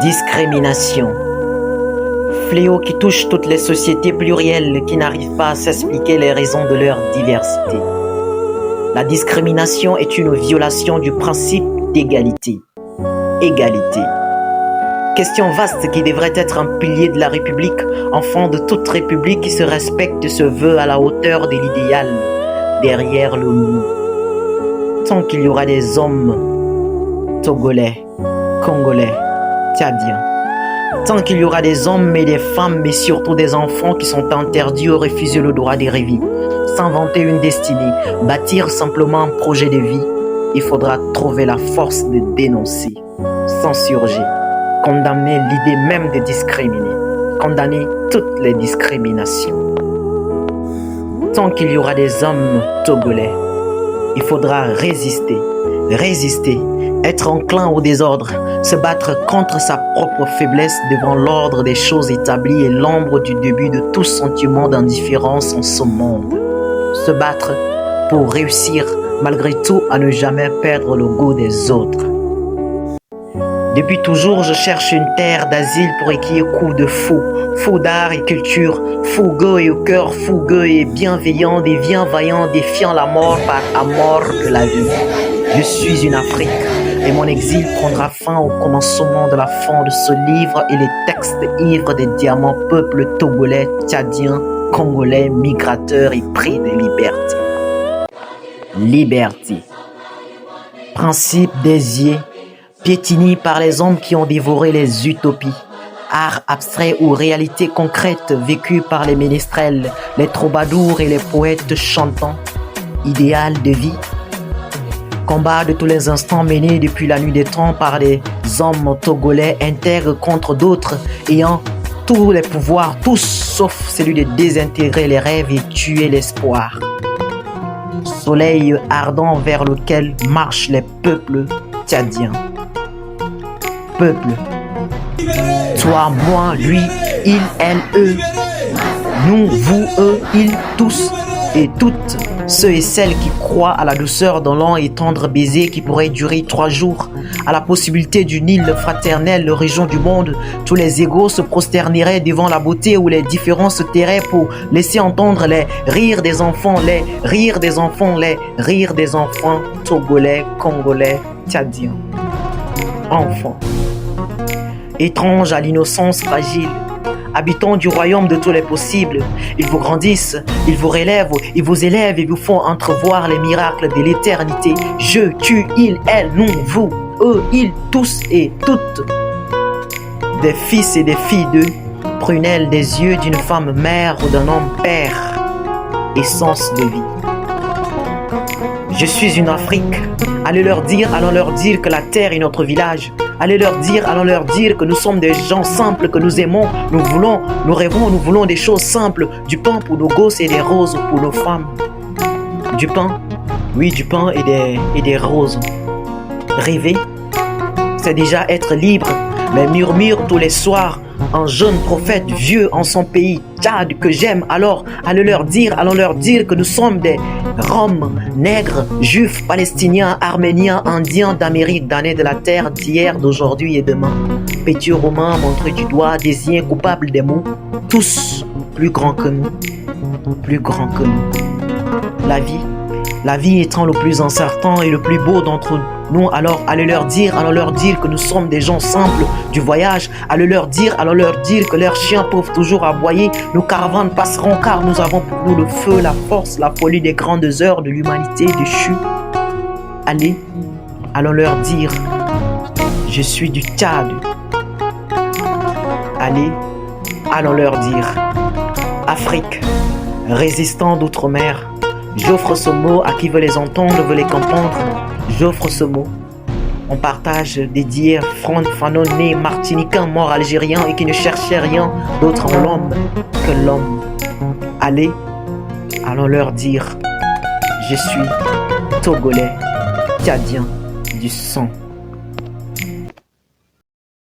Discrimination. Fléau qui touche toutes les sociétés plurielles qui n'arrivent pas à s'expliquer les raisons de leur diversité. La discrimination est une violation du principe d'égalité. Égalité. Question vaste qui devrait être un pilier de la République, enfant de toute République qui se respecte et se veut à la hauteur de l'idéal, derrière le mot. Tant qu'il y aura des hommes togolais, congolais, tchadiens, tant qu'il y aura des hommes et des femmes, mais surtout des enfants qui sont interdits ou refusés le droit de rêver, s'inventer une destinée, bâtir simplement un projet de vie, il faudra trouver la force de dénoncer, s'insurger, condamner l'idée même de discriminer, condamner toutes les discriminations. Tant qu'il y aura des hommes togolais, il faudra résister, être enclin au désordre, se battre contre sa propre faiblesse devant l'ordre des choses établies et l'ombre du début de tout sentiment d'indifférence en ce monde. Se battre pour réussir malgré tout à ne jamais perdre le goût des autres. Depuis toujours, je cherche une terre d'asile pour équiller coups de fou d'art et culture, fougueux et au cœur fougueux et bienveillant, des bienveillants défiant la mort par amour de la vie. Je suis une Afrique et mon exil prendra fin au commencement de la fin de ce livre et les textes ivres des diamants peuples togolais, tchadiens, congolais, migrateurs et pris de liberté. Liberté. Principe désié, piétiné par les hommes qui ont dévoré les utopies. Art abstrait ou réalité concrète vécue par les ménestrels, les troubadours et les poètes chantants. Idéal de vie. Combat de tous les instants menés depuis la nuit des temps par des hommes togolais intègres contre d'autres ayant tous les pouvoirs, tous sauf celui de désintégrer les rêves et tuer l'espoir. Soleil ardent vers lequel marchent les peuples tchadiens. Peuple. Toi, moi, lui, il, elle, eux. Nous, vous, eux, ils, tous et toutes. Ceux et celles qui croient à la douceur d'un long et tendre baiser qui pourrait durer 3 jours, à la possibilité d'une île fraternelle, région du monde, tous les égaux se prosterneraient devant la beauté où les différences se tairaient pour laisser entendre les rires des enfants, les rires des enfants, les rires des enfants togolais, congolais, tchadiens. Enfants. Étranges à l'innocence fragile, habitants du royaume de tous les possibles, ils vous grandissent, ils vous relèvent, ils vous élèvent et vous font entrevoir les miracles de l'éternité. Je, tu, il, elle, nous, vous, eux, ils, tous et toutes. Des fils et des filles d'eux, prunelles des yeux d'une femme mère ou d'un homme père, essence de vie. Je suis une Afrique. Allons leur dire que la terre est notre village. Allons leur dire que nous sommes des gens simples, que nous aimons, nous voulons, nous rêvons, nous voulons des choses simples, du pain pour nos gosses et des roses pour nos femmes. Du pain, oui, du pain et des roses. Rêver, c'est déjà être libre, mais murmure tous les soirs, un jeune prophète vieux en son pays, Tchad, que j'aime, alors allons leur dire que nous sommes des Roms, nègres, juifs, palestiniens, arméniens, indiens d'Amérique, damnés de la terre d'hier, d'aujourd'hui et demain. Pétieux romains, montrés du doigt, désignés coupables des maux, tous plus grands que nous, plus grands que nous. La vie étant le plus incertain et le plus beau d'entre nous, alors allons leur dire que nous sommes des gens simples du voyage, allons leur dire que leurs chiens peuvent toujours aboyer, nos caravanes passeront car nous avons pour nous le feu, la force, la folie des grandes heures de l'humanité déchue. Allons leur dire, je suis du Tchad. Allons leur dire, Afrique, résistant d'outre-mer. J'offre ce mot à qui veut les entendre, veut les comprendre. J'offre ce mot. On partage dédié à Franck Fanon, né martiniquin, mort algérien et qui ne cherchait rien d'autre en l'homme que l'homme. Allons leur dire, je suis togolais, tchadien du sang.